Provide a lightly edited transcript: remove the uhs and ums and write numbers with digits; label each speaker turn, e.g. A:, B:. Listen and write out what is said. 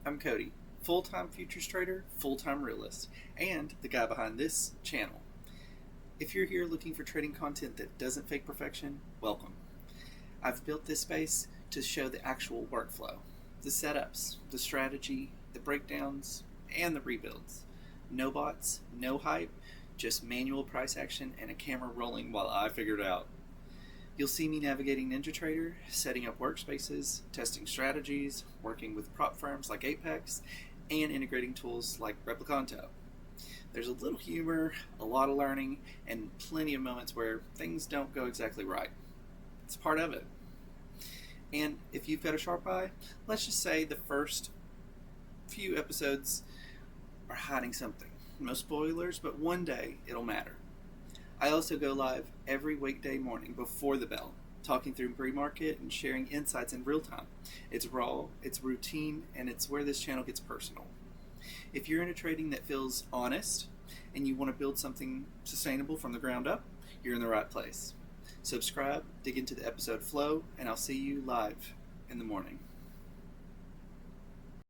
A: I'm Cody, full-time futures trader, full-time realist, and the guy behind this channel. If you're here looking for trading content that doesn't fake perfection, welcome. I've built this space to show the actual workflow, the setups, the strategy, the breakdowns, and the rebuilds. No bots, no hype, just manual price action and a camera rolling while I figure it out. You'll see me navigating NinjaTrader, setting up workspaces, testing strategies, working with prop firms like Apex, and integrating tools like Replicanto. There's a little humor, a lot of learning, and plenty of moments where things don't go exactly right. It's part of it. And if you've got a sharp eye, let's just say the first few episodes are hiding something. No spoilers, but one day it'll matter. I also go live every weekday morning before the bell, talking through pre-market and sharing insights in real time. It's raw, it's routine, and it's where this channel gets personal. If you're into trading that feels honest and you want to build something sustainable from the ground up, you're in the right place. Subscribe, dig into the episode flow, and I'll see you live in the morning.